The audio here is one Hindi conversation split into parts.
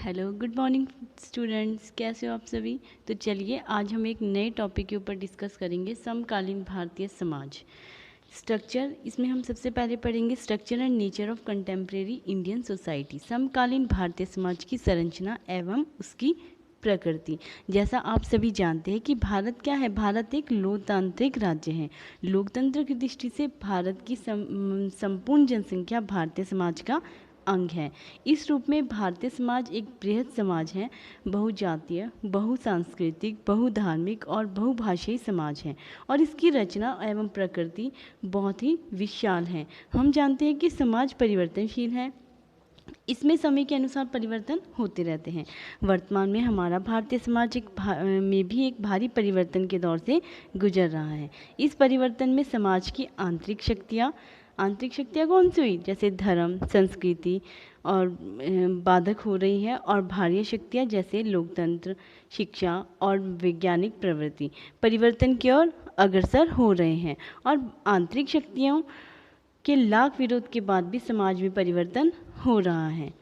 Hello, good morning students. कैसे हो आप सभी? तो चलिए आज हम एक नए टॉपिक के ऊपर डिस्कस करेंगे, समकालीन भारतीय समाज स्ट्रक्चर। इसमें हम सबसे पहले पढ़ेंगे structure and nature of contemporary Indian society. समकालीन भारतीय समाज की संरचना एवं उसकी प्रकृति। जैसा आप सभी जानते हैं कि भारत क्या है, भारत एक लोकतांत्रिक राज्य है। लोकतंत्र की दृष्टि से भारत की संपूर्ण जनसंख्या भारतीय समाज का अंग है। इस रूप में भारतीय समाज एक बृहद समाज है, बहुजातीय, बहुसांस्कृतिक, बहुधार्मिक और बहुभाषाई समाज है और इसकी रचना एवं प्रकृति बहुत ही विशाल है। हम जानते हैं कि समाज परिवर्तनशील है, इसमें समय के अनुसार परिवर्तन होते रहते हैं। वर्तमान में हमारा भारतीय समाज में भी एक भारी परिवर्तन के दौर से गुजर रहा है। इस परिवर्तन में समाज की आंतरिक शक्तियाँ कौन सी हुई, जैसे धर्म, संस्कृति और बाधक हो रही है, और बाह्य शक्तियाँ जैसे लोकतंत्र, शिक्षा और वैज्ञानिक प्रवृत्ति परिवर्तन की ओर अग्रसर हो रहे हैं। और आंतरिक शक्तियों के लाख विरोध के बाद भी समाज में परिवर्तन हो रहा है।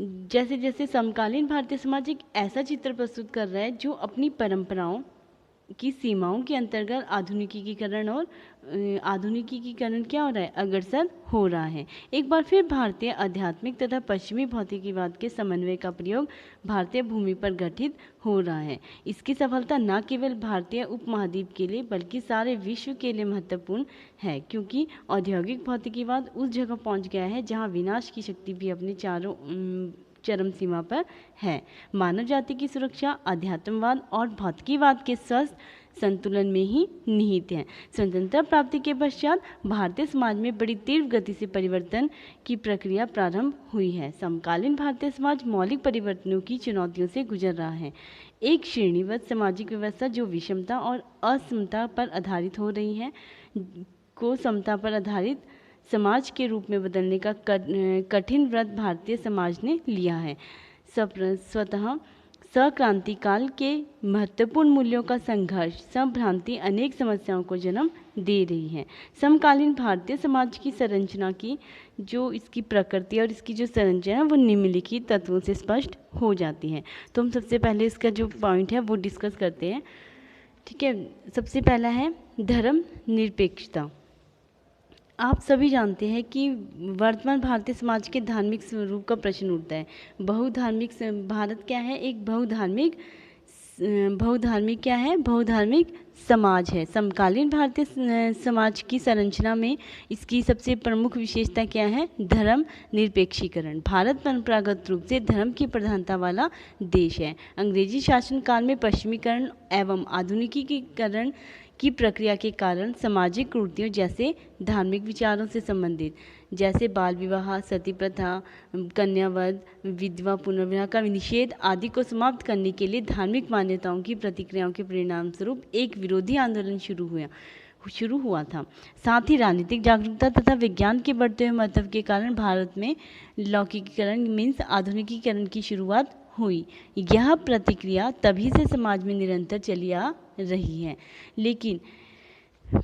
जैसे जैसे समकालीन भारतीय समाज एक ऐसा चित्र प्रस्तुत कर रहा है जो अपनी परंपराओं की सीमाओं के अंतर्गत आधुनिकीकरण क्या हो रहा है, अग्रसर हो रहा है। एक बार फिर भारतीय आध्यात्मिक तथा पश्चिमी भौतिकीवाद के समन्वय का प्रयोग भारतीय भूमि पर गठित हो रहा है। इसकी सफलता न केवल भारतीय उपमहाद्वीप के लिए बल्कि सारे विश्व के लिए महत्वपूर्ण है, क्योंकि औद्योगिक भौतिकीवाद उस जगह पहुंच गया है जहां विनाश की शक्ति भी अपने चारों चरम सीमा पर है। मानव जाति की सुरक्षा अध्यात्मवाद और भौतिकीवाद के स्वस्थ संतुलन में ही निहित है। स्वतंत्रता प्राप्ति के पश्चात भारतीय समाज में बड़ी तीव्र गति से परिवर्तन की प्रक्रिया प्रारंभ हुई है। समकालीन भारतीय समाज मौलिक परिवर्तनों की चुनौतियों से गुजर रहा है। एक श्रेणीबद्ध सामाजिक व्यवस्था जो विषमता और असमता पर आधारित हो रही है को समता पर आधारित समाज के रूप में बदलने का कठिन व्रत भारतीय समाज ने लिया है। स्वतः सक्रांति काल के महत्वपूर्ण मूल्यों का संघर्ष, संभ्रांति अनेक समस्याओं को जन्म दे रही है। समकालीन भारतीय समाज की संरचना की जो इसकी प्रकृति और इसकी जो संरचना है वो निम्नलिखित तत्वों से स्पष्ट हो जाती है। तो हम सबसे पहले इसका जो पॉइंट है वो डिस्कस करते हैं। ठीक है, सबसे पहला है धर्म निरपेक्षता। आप सभी जानते हैं कि वर्तमान भारतीय समाज के धार्मिक स्वरूप का प्रश्न उठता है। बहुधार्मिक भारत क्या है, एक बहुधार्मिक क्या है, बहुधार्मिक समाज है। समकालीन भारतीय समाज की संरचना में इसकी सबसे प्रमुख विशेषता क्या है, धर्म निरपेक्षीकरण। भारत परंपरागत रूप से धर्म की प्रधानता वाला देश है। अंग्रेजी शासन काल में पश्चिमीकरण एवं आधुनिकीकरण की प्रक्रिया के कारण सामाजिक कुरीतियों जैसे धार्मिक विचारों से संबंधित, जैसे बाल विवाह, सती प्रथा, कन्यावध, विधवा पुनर्विवाह का निषेध आदि को समाप्त करने के लिए धार्मिक मान्यताओं की प्रतिक्रियाओं के परिणाम स्वरूप एक विरोधी आंदोलन शुरू हुआ था। साथ ही राजनीतिक जागरूकता तथा विज्ञान के बढ़ते हुए महत्व के कारण भारत में लौकिकीकरण मीन्स आधुनिकीकरण की शुरुआत हुई। यह प्रतिक्रिया तभी से समाज में निरंतर चली आ रही है। लेकिन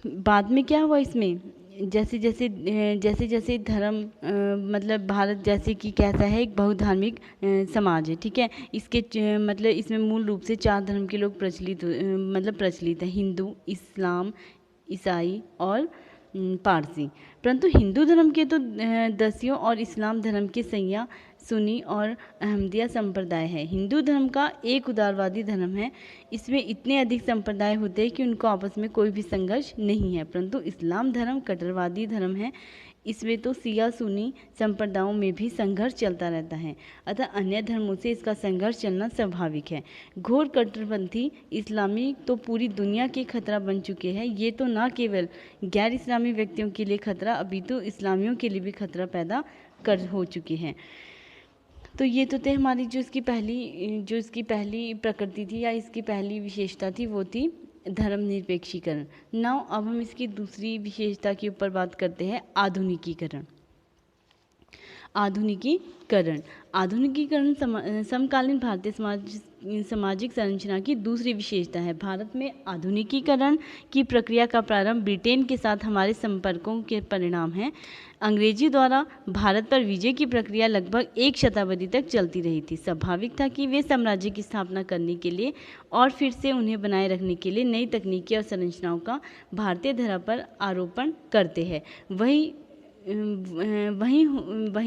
बाद में क्या हुआ, इसमें जैसे जैसे धर्म मतलब भारत जैसे कि कैसा है, एक बहुधार्मिक समाज है। ठीक है, इसके मतलब इसमें मूल रूप से 4 धर्म के लोग प्रचलित है, हिंदू, इस्लाम, ईसाई और पारसी। परंतु हिंदू धर्म के तो दसियों और इस्लाम धर्म के सैया, सुन्नी और अहमदिया संप्रदाय है। हिंदू धर्म का एक उदारवादी धर्म है। इसमें इतने अधिक संप्रदाय होते हैं कि उनको आपस में कोई भी संघर्ष नहीं है। परंतु इस्लाम धर्म कट्टरवादी धर्म है। इसमें तो सिया सुन्नी संप्रदायों में भी संघर्ष चलता रहता है। अतः अन्य धर्मों से इसका संघर्ष चलना स्वाभाविक है। घोर कट्टरपंथी इस्लामी तो पूरी दुनिया के खतरा बन चुके हैं। ये तो न केवल गैर इस्लामी व्यक्तियों के लिए खतरा, अभी तो इस्लामियों के लिए भी खतरा पैदा हो चुके हैं। तो ये तो थे हमारी जो इसकी पहली प्रकृति थी या इसकी पहली विशेषता थी, वो थी धर्मनिरपेक्षीकरण। नाउ अब हम इसकी दूसरी विशेषता के ऊपर बात करते हैं, आधुनिकीकरण। आधुनिकीकरण। आधुनिकीकरण समकालीन भारतीय सामाजिक संरचना की दूसरी विशेषता है। भारत में आधुनिकीकरण की प्रक्रिया का प्रारंभ ब्रिटेन के साथ हमारे संपर्कों के परिणाम है। अंग्रेजी द्वारा भारत पर विजय की प्रक्रिया लगभग एक शताब्दी तक चलती रही थी। स्वाभाविक था कि वे साम्राज्य की स्थापना करने के लिए और फिर से उन्हें बनाए रखने के लिए नई तकनीकी और संरचनाओं का भारतीय धरा पर आरोपण करते हैं। वहीं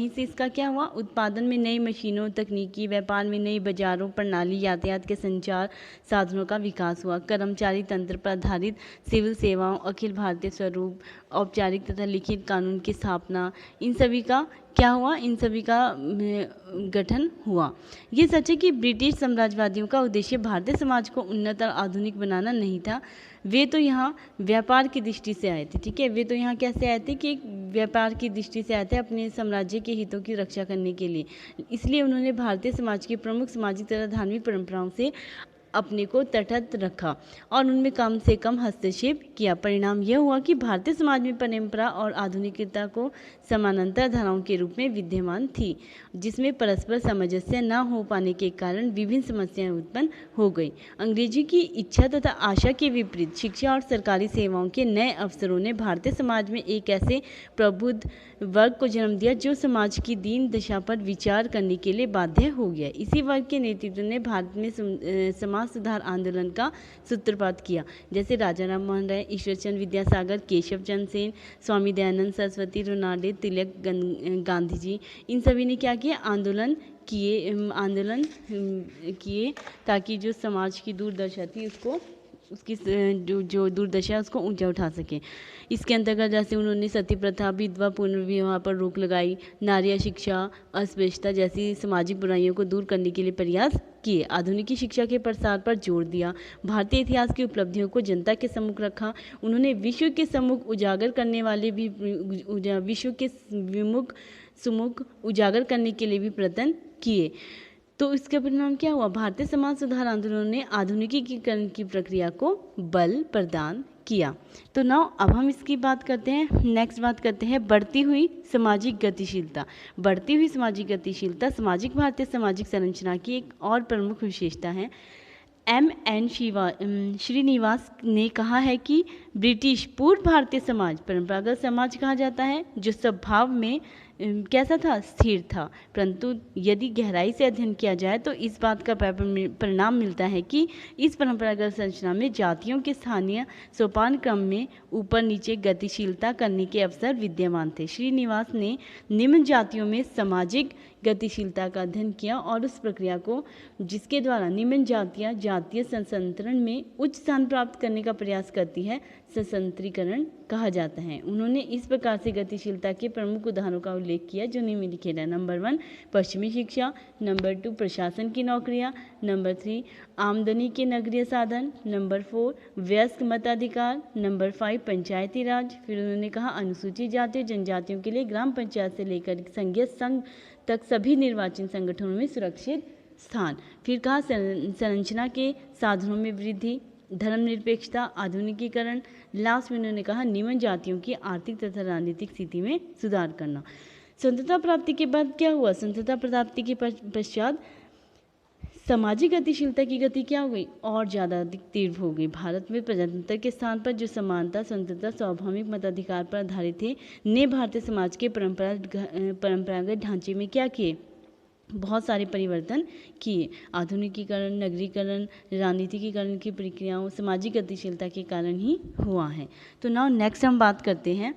से इसका क्या हुआ, उत्पादन में नई मशीनों, तकनीकी, व्यापार में नई बाजारों, प्रणाली, यातायात के संचार साधनों का विकास हुआ। कर्मचारी तंत्र पर आधारित सिविल सेवाओं, अखिल भारतीय स्वरूप, औपचारिक तथा लिखित कानून की स्थापना, इन सभी का क्या हुआ, इन सभी का गठन हुआ। ये सच है कि ब्रिटिश साम्राज्यवादियों का उद्देश्य भारतीय समाज को उन्नत और आधुनिक बनाना नहीं था। वे तो यहाँ व्यापार की दृष्टि से आए थे, ठीक है। वे तो यहाँ कैसे आए थे कि एक व्यापार की दृष्टि से आए थे, अपने साम्राज्य के हितों की रक्षा करने के लिए। इसलिए उन्होंने भारतीय समाज की प्रमुख सामाजिक तथा धार्मिक परंपराओं से अपने को तटस्थ रखा और उनमें कम से कम हस्तक्षेप किया। परिणाम यह हुआ कि भारतीय समाज में परंपरा और आधुनिकता को समानांतर धाराओं के रूप में विद्यमान थी, जिसमें परस्पर सामंजस्य न हो पाने के कारण विभिन्न समस्याएं उत्पन्न हो गई। अंग्रेजी की इच्छा तथा आशा के विपरीत शिक्षा और सरकारी सेवाओं के नए अवसरों ने भारतीय समाज में एक ऐसे प्रबुद्ध वर्ग को जन्म दिया जो समाज की दीन दशा पर विचार करने के लिए बाध्य हो गया। इसी वर्ग के नेतृत्व ने भारत में समाज सुधार आंदोलन का सूत्रपात किया, जैसे राजा राम मोहन राय, ईश्वरचंद्र विद्यासागर, केशव चंद्र सेन, स्वामी दयानंद सरस्वती, रोनाल्ड, तिलक, गांधी जी। इन सभी ने क्या किया, आंदोलन किए ताकि जो समाज की दुर्दशा थी उसकी जो दुर्दशा है उसको ऊंचा उठा सके। इसके अंतर्गत जैसे उन्होंने सती प्रथा, विधवा पुनर्विवाह पर रोक लगाई, नारी शिक्षा, अस्पृश्यता जैसी सामाजिक बुराइयों को दूर करने के लिए प्रयास किए। आधुनिक शिक्षा के प्रसार पर जोर दिया। भारतीय इतिहास की उपलब्धियों को जनता के सम्मुख रखा। उन्होंने विश्व के सम्मुख उजागर करने वाले भी विश्व के सम्मुख उजागर करने के लिए भी प्रयत्न किए। तो इसके परिणाम क्या हुआ, भारतीय समाज सुधार आंदोलन ने आधुनिकीकरण की प्रक्रिया को बल प्रदान किया। तो नाउ अब हम इसकी बात करते हैं, नेक्स्ट बात करते हैं बढ़ती हुई सामाजिक गतिशीलता। बढ़ती हुई सामाजिक गतिशीलता सामाजिक भारतीय सामाजिक संरचना की एक और प्रमुख विशेषता है। M.N. श्रीनिवास ने कहा है कि ब्रिटिश पूर्व भारतीय समाज परंपरागत समाज कहा जाता है, जो स्वभाव में कैसा था, स्थिर था। परंतु यदि गहराई से अध्ययन किया जाए तो इस बात का परिणाम मिलता है कि इस परंपरागत संरचना में जातियों के स्थानीय सोपान क्रम में ऊपर नीचे गतिशीलता करने के अवसर विद्यमान थे। श्रीनिवास ने निम्न जातियों में सामाजिक गतिशीलता का अध्ययन किया और उस प्रक्रिया को जिसके द्वारा निम्न जातियाँ जातीय संतंत्रण में उच्च स्थान प्राप्त करने का प्रयास करती है सशस्त्रीकरण कहा जाता है। उन्होंने इस प्रकार से गतिशीलता के प्रमुख उदाहरणों का उल्लेख किया जो निम्नलिखित है। नंबर 1 पश्चिमी शिक्षा, नंबर 2 प्रशासन की नौकरियां, नंबर 3 आमदनी के नगरीय साधन, नंबर 4 वयस्क मताधिकार, नंबर 5 पंचायती राज। फिर उन्होंने कहा अनुसूचित जाति जनजातियों के लिए ग्राम पंचायत से लेकर संघीय संघ तक सभी निर्वाचन संगठनों में सुरक्षित स्थान। फिर कहा संरचना के साधनों में वृद्धि, धर्मनिरपेक्षता, आधुनिकीकरण। लास्ट में उन्होंने कहा निम्न जातियों की आर्थिक तथा राजनीतिक स्थिति में सुधार करना। स्वतंत्रता प्राप्ति के बाद क्या हुआ, स्वतंत्रता प्राप्ति के पश्चात सामाजिक गतिशीलता की गति क्या हो गई, और ज़्यादा तीव्र हो गई। भारत में प्रजातंत्र के स्थान पर जो समानता, स्वतंत्रता, स्वाभाविक मताधिकार पर आधारित थे ने भारतीय समाज के परंपरागत ढांचे में क्या किए, बहुत सारे परिवर्तन किए। आधुनिकीकरण, नगरीकरण, राजनीतिकीकरण की प्रक्रियाओं सामाजिक गतिशीलता के कारण ही हुआ है। तो नाउ नेक्स्ट हम बात करते हैं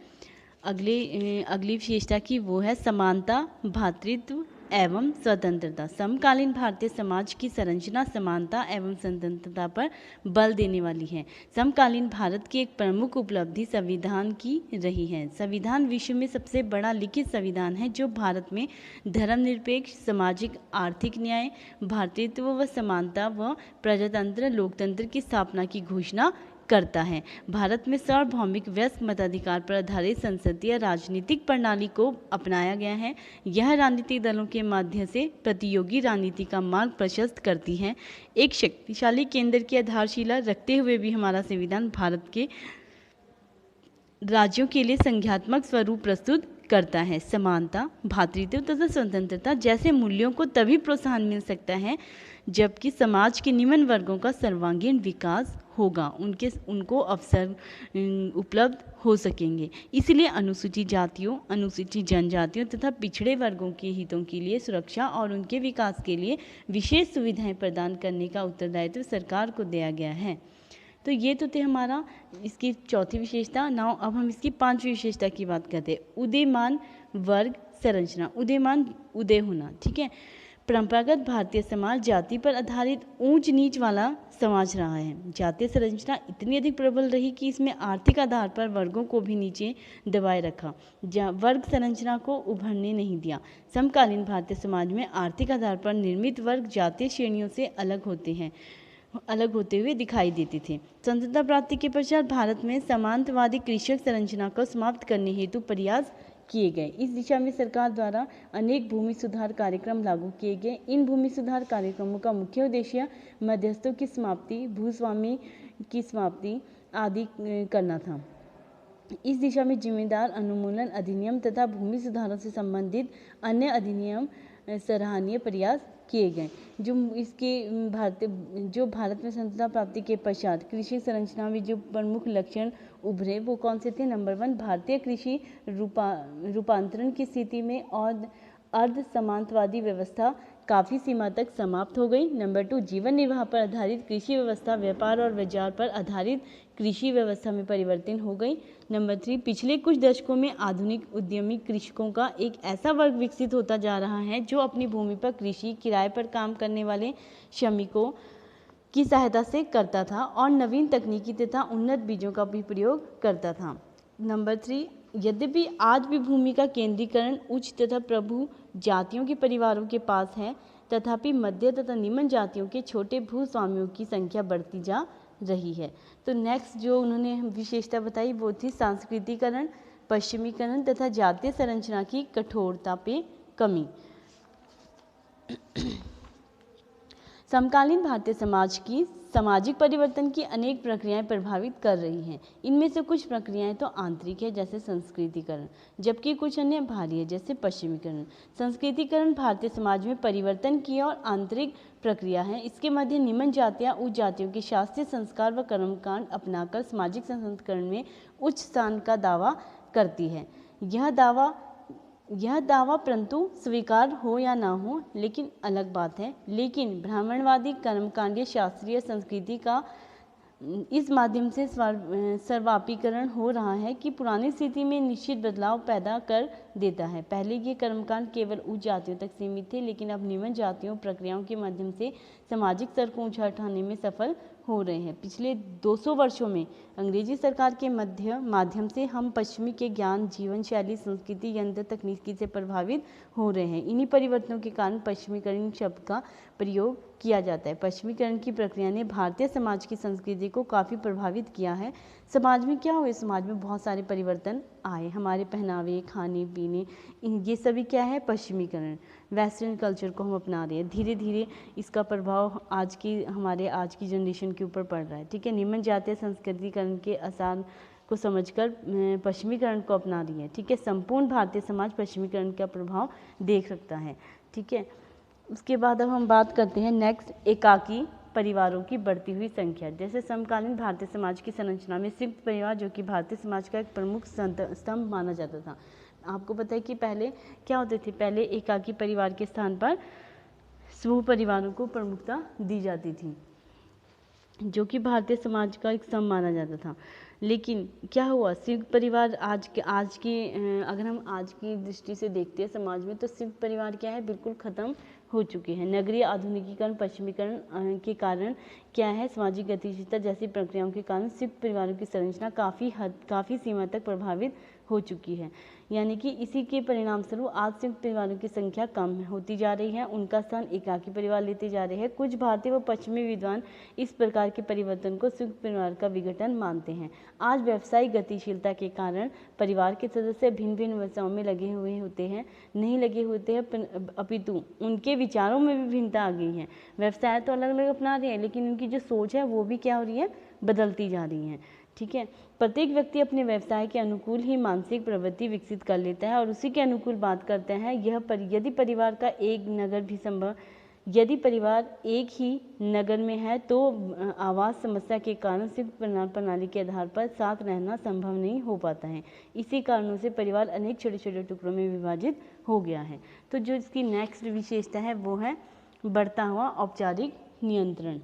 अगली विशेषता की, वो है समानता, भ्रातृत्व एवं स्वतंत्रता। समकालीन भारतीय समाज की संरचना समानता एवं स्वतंत्रता पर बल देने वाली है। समकालीन भारत की एक प्रमुख उपलब्धि संविधान की रही है। संविधान विश्व में सबसे बड़ा लिखित संविधान है जो भारत में धर्मनिरपेक्ष, सामाजिक, आर्थिक न्याय, भ्रातृत्व व समानता व प्रजातंत्र लोकतंत्र की स्थापना की घोषणा करता है। भारत में सार्वभौमिक वयस्क मताधिकार पर आधारित संसदीय राजनीतिक प्रणाली को अपनाया गया है। यह राजनीतिक दलों के माध्यम से प्रतियोगी राजनीति का मार्ग प्रशस्त करती है। एक शक्तिशाली केंद्र की आधारशिला रखते हुए भी हमारा संविधान भारत के राज्यों के लिए संघात्मक स्वरूप प्रस्तुत करता है। समानता, भ्रातृत्व तथा स्वतंत्रता जैसे मूल्यों को तभी प्रोत्साहन मिल सकता है जबकि समाज के निम्न वर्गों का सर्वांगीण विकास होगा, उनको अवसर उपलब्ध हो सकेंगे। इसलिए अनुसूचित जातियों, अनुसूचित जनजातियों तथा पिछड़े वर्गों के हितों के लिए सुरक्षा और उनके विकास के लिए विशेष सुविधाएं प्रदान करने का उत्तरदायित्व सरकार को दिया गया है। तो ये तो थे हमारा इसकी चौथी विशेषता। नाउ अब हम इसकी पांचवी विशेषता की बात करते हैं। उदीयमान वर्ग संरचना। उदीयमान, उदय होना, ठीक है। परंपरागत भारतीय समाज जाति पर आधारित ऊंच नीच वाला समाज रहा है। जातीय संरचना इतनी अधिक प्रबल रही कि इसमें आर्थिक आधार पर वर्गों को भी नीचे दबाए रखा, वर्ग संरचना को उभरने नहीं दिया। समकालीन भारतीय समाज में आर्थिक आधार पर निर्मित वर्ग जातीय श्रेणियों से अलग होते हुए दिखाई देते थे। स्वतंत्रता प्राप्ति के पश्चात भारत में समांतवादी कृषक संरचना को समाप्त करने हेतु प्रयास किए गए। इस दिशा में सरकार द्वारा अनेक भूमि सुधार कार्यक्रम लागू किए गए। इन भूमि सुधार कार्यक्रमों का मुख्य उद्देश्य मध्यस्थों की समाप्ति, भूस्वामी की समाप्ति आदि करना था। इस दिशा में जिम्मेदार अनुमूलन अधिनियम तथा भूमि सुधारों से संबंधित अन्य अधिनियम सराहनीय प्रयास किए गए। जो भारत में स्वतंत्रता प्राप्ति के पश्चात कृषि संरचना में जो प्रमुख लक्षण उभरे वो कौन से थे? नंबर 1, भारतीय कृषि रूपांतरण की स्थिति में और अर्ध समांतवादी व्यवस्था काफ़ी सीमा तक समाप्त हो गई। नंबर 2, जीवन निर्वाह पर आधारित कृषि व्यवस्था व्यापार और बाजार पर आधारित कृषि व्यवस्था में परिवर्तन हो गई। नंबर 3, पिछले कुछ दशकों में आधुनिक उद्यमी कृषकों का एक ऐसा वर्ग विकसित होता जा रहा है जो अपनी भूमि पर कृषि, किराए पर काम करने वाले श्रमिकों की सहायता से करता था और नवीन तकनीकी तथा उन्नत बीजों का भी प्रयोग करता था। नंबर 3, यद्यपि आज भी भूमि का केंद्रीकरण उच्च तथा प्रभु जातियों के परिवारों के पास है, तथापि मध्य तथा निम्न जातियों के छोटे भूस्वामियों की संख्या बढ़ती जा रही है। तो नेक्स्ट जो उन्होंने विशेषता बताई वो थी सांस्कृतिकरण, पश्चिमीकरण तथा जातीय संरचना की कठोरता पे कमी। समकालीन भारतीय समाज की सामाजिक परिवर्तन की अनेक प्रक्रियाएं प्रभावित कर रही हैं। इनमें से कुछ प्रक्रियाएं तो आंतरिक है जैसे संस्कृतिकरण, जबकि कुछ अन्य बाहरी है जैसे पश्चिमीकरण। संस्कृतिकरण भारतीय समाज में परिवर्तन की और आंतरिक प्रक्रिया है। इसके मध्य निम्न जातियां उच्च जातियों के शास्त्रीय संस्कार व कर्मकांड अपनाकर सामाजिक संस्करण में उच्च स्थान का दावा करती है। यह दावा परंतु स्वीकार हो या ना हो लेकिन अलग बात है। लेकिन ब्राह्मणवादी कर्मकांडीय शास्त्रीय संस्कृति का इस माध्यम से सर्वापीकरण हो रहा है कि पुरानी स्थिति में निश्चित बदलाव पैदा कर देता है। पहले ये कर्मकांड केवल उच्च जातियों तक सीमित थे, लेकिन अब निम्न जातियों प्रक्रियाओं के माध्यम से सामाजिक स्तर को ऊंचा उठाने में सफल हो रहे हैं। पिछले 200 वर्षों में अंग्रेजी सरकार के माध्यम से हम पश्चिमी के ज्ञान, जीवन शैली, संस्कृति, यंत्र, तकनीकी से प्रभावित हो रहे हैं। इन्हीं परिवर्तनों के कारण पश्चिमीकरण शब्द का प्रयोग किया जाता है। पश्चिमीकरण की प्रक्रिया ने भारतीय समाज की संस्कृति को काफ़ी प्रभावित किया है। समाज में क्या हुए? समाज में बहुत सारे परिवर्तन आए। हमारे पहनावे, खाने पीने, ये सभी क्या है? पश्चिमीकरण, वेस्टर्न कल्चर को हम अपना रहे हैं। धीरे धीरे इसका प्रभाव आज की जनरेशन के ऊपर पड़ रहा है। ठीक है, निम्न जातीय संस्कृतिकरण के आसार को समझकर पश्चिमीकरण को अपना रही है। ठीक है, संपूर्ण भारतीय समाज पश्चिमीकरण का प्रभाव देख सकता है। ठीक है, उसके बाद अब हम बात करते हैं नेक्स्ट, एकाकी परिवारों की बढ़ती हुई संख्या। जैसे समकालीन भारतीय समाज की संरचना में संयुक्त परिवार, जो कि भारतीय समाज का एक प्रमुख स्तंभ माना जाता था। आपको पता है कि पहले क्या होते थे? पहले एकाकी परिवार के स्थान पर समूह परिवारों को प्रमुखता दी जाती थी, जो कि भारतीय समाज का एक स्तंभ माना जाता था। लेकिन क्या हुआ? संयुक्त परिवार अगर हम आज की दृष्टि से देखते हैं समाज में, तो संयुक्त परिवार क्या है? बिल्कुल खत्म हो चुके हैं। नगरीय आधुनिकीकरण, पश्चिमीकरण के कारण क्या है? सामाजिक गतिशीलता जैसी प्रक्रियाओं के कारण संयुक्त परिवारों की संरचना काफ़ी सीमा तक प्रभावित हो चुकी है। यानी कि इसी के परिणाम स्वरूप आज संयुक्त परिवारों की संख्या कम होती जा रही है, उनका स्थान एकाकी परिवार लेते जा रहे हैं। कुछ भारतीय व पश्चिमी विद्वान इस प्रकार के परिवर्तन को संयुक्त परिवार का विघटन मानते हैं। आज व्यावसायिक गतिशीलता के कारण परिवार के सदस्य भिन्न भिन्न व्यवसायों में नहीं लगे होते हैं, अपितु उनके विचारों में भी भिन्नता आ गई है। व्यवसाय तो अलग अलग अपना रहे हैं, लेकिन उनकी जो सोच है वो भी क्या हो रही है? बदलती जा रही है। ठीक है। प्रत्येक व्यक्ति अपने व्यवसाय के अनुकूल ही मानसिक प्रवृत्ति विकसित कर लेता है और उसी के अनुकूल बात करते हैं। यदि परिवार का एक नगर भी संभव यदि परिवार एक ही नगर में है तो आवास समस्या के कारण सिर्फ प्रणाली के आधार पर साथ रहना संभव नहीं हो पाता है। इसी कारणों से परिवार अनेक छोटे छोटे टुकड़ों में विभाजित हो गया है। तो जो इसकी नेक्स्ट विशेषता है वो है बढ़ता हुआ औपचारिक नियंत्रण।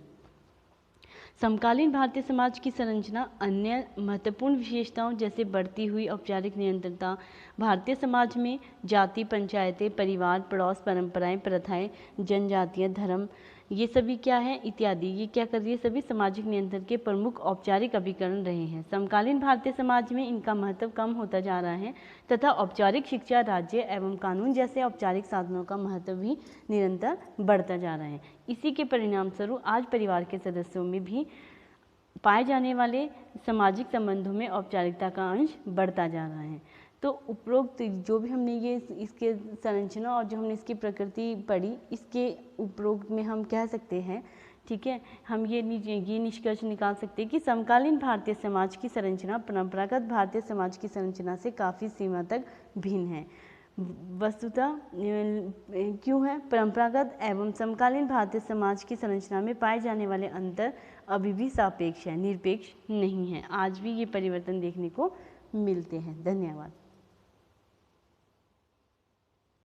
समकालीन भारतीय समाज की संरचना अन्य महत्वपूर्ण विशेषताओं जैसे बढ़ती हुई औपचारिक नियंत्रणता, भारतीय समाज में जाति, पंचायतें, परिवार, पड़ोस, परंपराएं, प्रथाएं, जनजातियां, धर्म, ये सभी क्या है इत्यादि, ये क्या कर रही है, सभी सामाजिक नियंत्रण के प्रमुख औपचारिक अभिकरण रहे हैं। समकालीन भारतीय समाज में इनका महत्व कम होता जा रहा है तथा औपचारिक शिक्षा, राज्य एवं कानून जैसे औपचारिक साधनों का महत्व भी निरंतर बढ़ता जा रहा है। इसी के परिणाम स्वरूप आज परिवार के सदस्यों में भी पाए जाने वाले सामाजिक संबंधों में औपचारिकता का अंश बढ़ता जा रहा है। तो उपरोक्त जो भी हमने ये इसके संरचना और जो हमने इसकी प्रकृति पढ़ी, इसके उपरोक्त में हम कह सकते हैं, ठीक है, हम ये निष्कर्ष निकाल सकते हैं कि समकालीन भारतीय समाज की संरचना परंपरागत भारतीय समाज की संरचना से काफ़ी सीमा तक भिन्न है। वस्तुतः क्यों है? परंपरागत एवं समकालीन भारतीय समाज की संरचना में पाए जाने वाले अंतर अभी भी सापेक्ष है, निरपेक्ष नहीं है। आज भी ये परिवर्तन देखने को मिलते हैं। धन्यवाद।